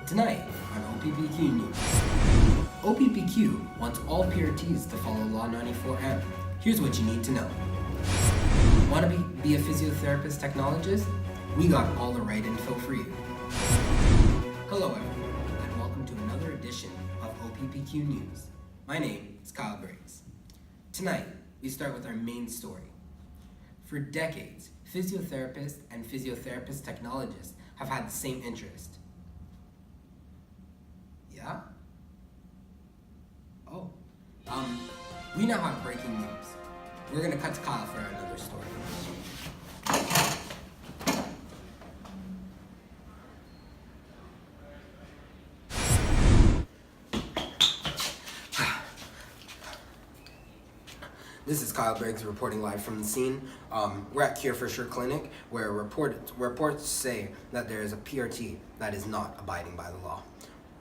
Tonight on OPPQ News. OPPQ wants all PRTs to follow Law 94M. Here's what you need to know. Want to be a physiotherapist technologist? We got all the right info for you. Hello everyone, and welcome to another edition of OPPQ News. My name is Kyle Briggs. Tonight, we start with our main story. For decades, physiotherapists and physiotherapist technologists have had the same interest. Yeah? Oh. We now have breaking news. We're gonna cut to Kyle for another story. This is Kyle Briggs reporting live from the scene. We're at Cure for Sure Clinic, where reports say that there is a PRT that is not abiding by the law.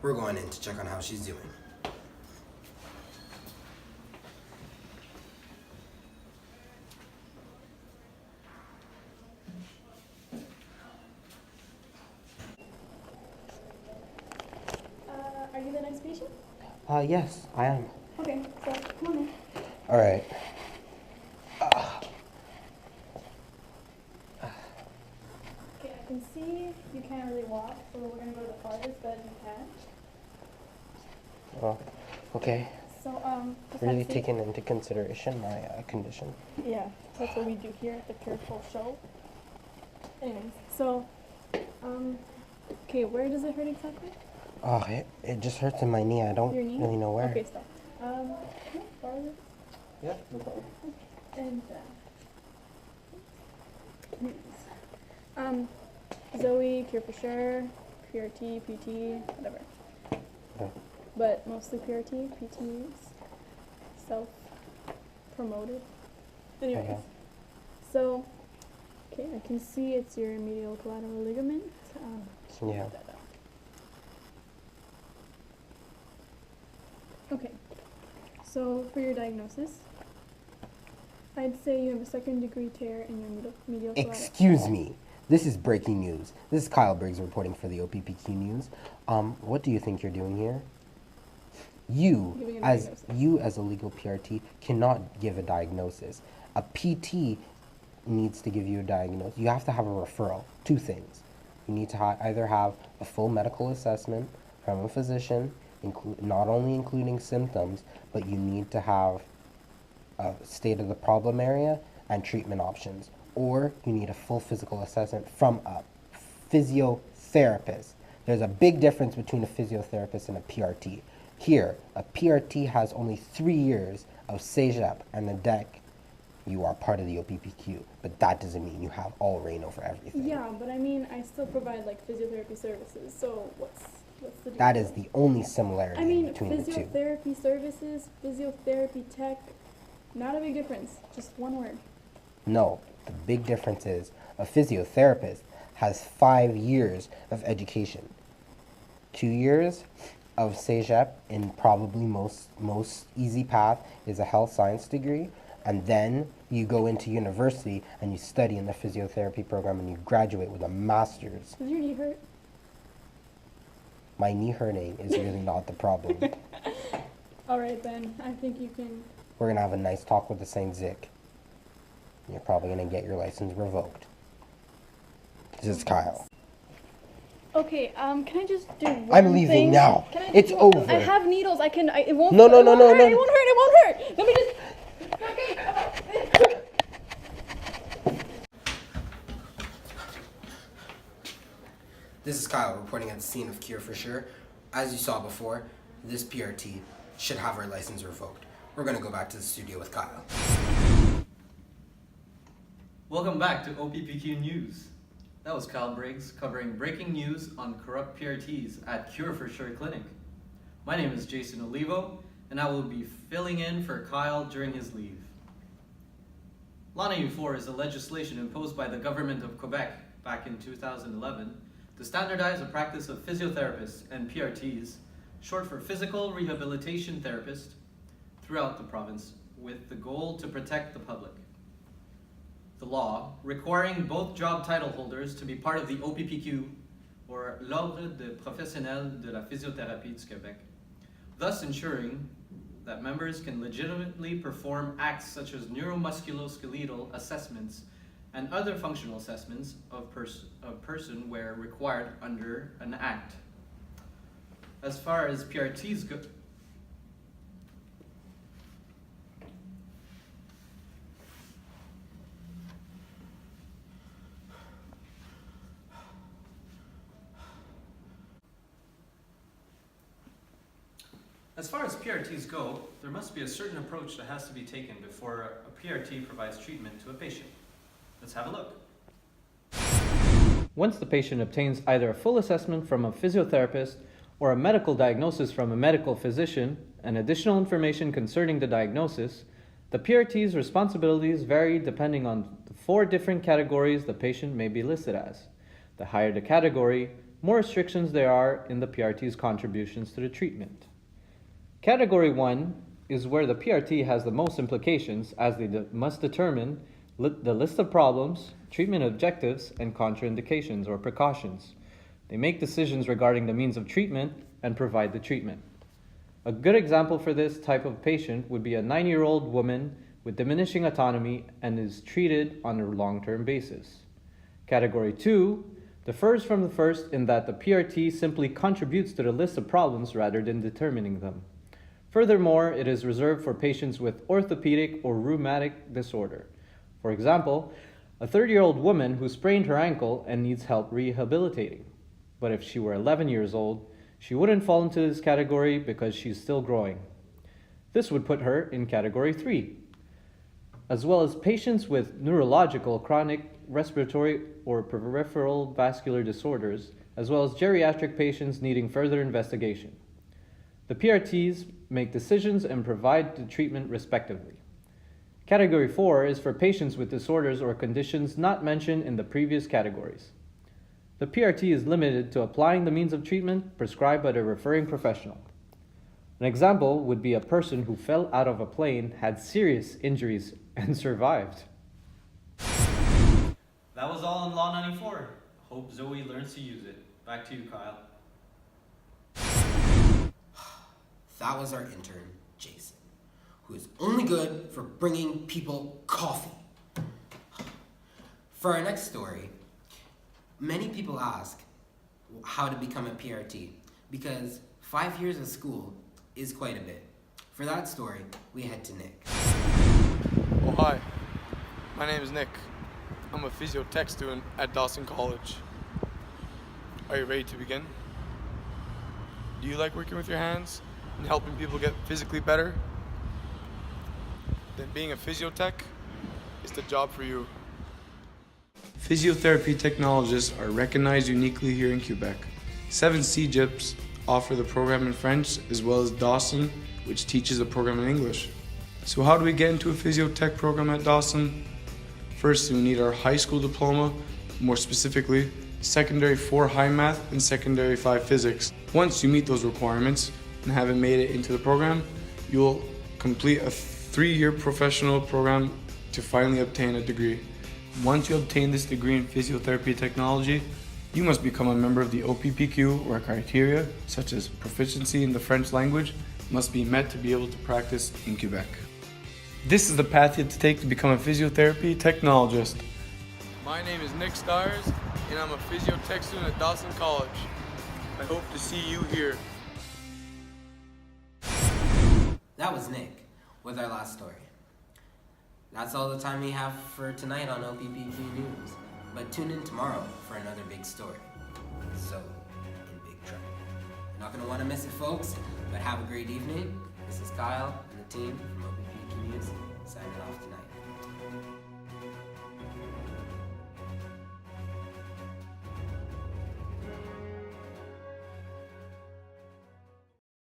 We're going in to check on how she's doing. Are you the next patient? Yes, I am. Okay, so come on in. All right. Okay, I can see you can't really walk, so we're gonna go to the farthest bed you can. Well, okay. So, just Really have to- taking into consideration my condition. Yeah, that's what we do here at the Careful Show. Anyways, so, okay, where does it hurt exactly? Oh, it just hurts in my knee. I don't Your knee? really know where. Okay, stop. No, farther. Yeah, no problem. And, Zoe, Cure for Sure, PRT, PT, whatever. Okay. But mostly PRT, PT is self-promoted. Anyways, Okay. so, okay, I can see it's your medial collateral ligament. Yeah. That out. Okay, so for your diagnosis, I'd say you have a second-degree tear in your medial collateral. Excuse me. This is breaking news. This is Kyle Briggs reporting for the OPPQ News. What do you think you're doing here? Giving a diagnosis. You as a legal PRT cannot give a diagnosis. A PT needs to give you a diagnosis. You have to have a referral. Two things. You need to either have a full medical assessment from a physician, not only including symptoms, but you need to have a state of the problem area and treatment options. Or you need a full physical assessment from a physiotherapist. There's a big difference between a physiotherapist and a PRT. Here, a PRT has only 3 years of CEGEP and a DEC. You are part of the OPPQ, but that doesn't mean you have all reign over everything. Yeah, but I mean, I still provide like physiotherapy services. So what's the deal? That is the only similarity I mean, between the two. physiotherapy services, physiotherapy tech, not a big difference. Just one word. No, the big difference is a physiotherapist has 5 years of education. 2 years of CEGEP, in probably most easy path, is a health science degree, and then you go into university and you study in the physiotherapy program and you graduate with a master's. Does your knee hurt? My knee hurting is really not the problem. All right, then. I think you can. We're gonna have a nice talk with the Saint Zic. You're probably gonna get your license revoked. This is Kyle. Okay. Can I just do one I'm leaving thing? now. Can I It's do- over. I have needles. I can. It won't. No, no, it no, won't no, hurt, no. It won't hurt. It won't hurt. Let me just. Okay. This is Kyle reporting at the scene of Cure for Sure. As you saw before, this PRT should have her license revoked. We're gonna go back to the studio with Kyle. Welcome back to OPPQ News. That was Kyle Briggs covering breaking news on corrupt PRTs at Cure for Sure Clinic. My name is Jason Olivo, and I will be filling in for Kyle during his leave. Law 94 is a legislation imposed by the government of Quebec back in 2011 to standardize the practice of physiotherapists and PRTs, short for physical rehabilitation therapist, throughout the province with the goal to protect the public. The law, requiring both job title holders to be part of the OPPQ, or l'Ordre des professionnels de la physiothérapie du Québec, thus ensuring that members can legitimately perform acts such as neuromusculoskeletal assessments and other functional assessments of person where required under an act. As far as PRTs go, there must be a certain approach that has to be taken before a PRT provides treatment to a patient. Let's have a look. Once the patient obtains either a full assessment from a physiotherapist or a medical diagnosis from a medical physician and additional information concerning the diagnosis, the PRT's responsibilities vary depending on the 4 different categories the patient may be listed as. The higher the category, more restrictions there are in the PRT's contributions to the treatment. Category 1 is where the PRT has the most implications, as they must determine the list of problems, treatment objectives, and contraindications or precautions. They make decisions regarding the means of treatment and provide the treatment. A good example for this type of patient would be a 9-year-old woman with diminishing autonomy and is treated on a long-term basis. Category 2 differs from the first in that the PRT simply contributes to the list of problems rather than determining them. Furthermore, it is reserved for patients with orthopedic or rheumatic disorder. For example, a 30-year-old woman who sprained her ankle and needs help rehabilitating. But if she were 11 years old, she wouldn't fall into this category because she's still growing. This would put her in category 3, as well as patients with neurological, chronic, respiratory, or peripheral vascular disorders, as well as geriatric patients needing further investigation. The PRTs make decisions and provide the treatment respectively. Category 4 is for patients with disorders or conditions not mentioned in the previous categories. The PRT is limited to applying the means of treatment prescribed by the referring professional. An example would be a person who fell out of a plane, had serious injuries, and survived. That was all in Law 94. Hope Zoe learns to use it. Back to you, Kyle. That was our intern, Jason, who is only good for bringing people coffee. For our next story, many people ask how to become a PRT because 5 years of school is quite a bit. For that story, we head to Nick. Oh, hi. My name is Nick. I'm a physio tech student at Dawson College. Are you ready to begin? Do you like working with your hands and helping people get physically better? Then being a physio tech is the job for you. Physiotherapy technologists are recognized uniquely here in Quebec. 7 CGIPs offer the program in French, as well as Dawson, which teaches the program in English. So how do we get into a physio tech program at Dawson? First, we need our high school diploma, more specifically, secondary 4 high math and secondary 5 physics. Once you meet those requirements and haven't made it into the program, you'll complete a 3-year professional program to finally obtain a degree. Once you obtain this degree in physiotherapy technology, you must become a member of the OPPQ, where criteria such as proficiency in the French language must be met to be able to practice in Quebec. This is the path you have to take to become a physiotherapy technologist. My name is Nick Stires, and I'm a physio tech student at Dawson College. I hope to see you here. That was Nick with our last story. That's all the time we have for tonight on OPPQ News, but tune in tomorrow for another big story. So, in big trouble. You're not going to want to miss it, folks, but have a great evening. This is Kyle and the team from OPPQ News signing off tonight.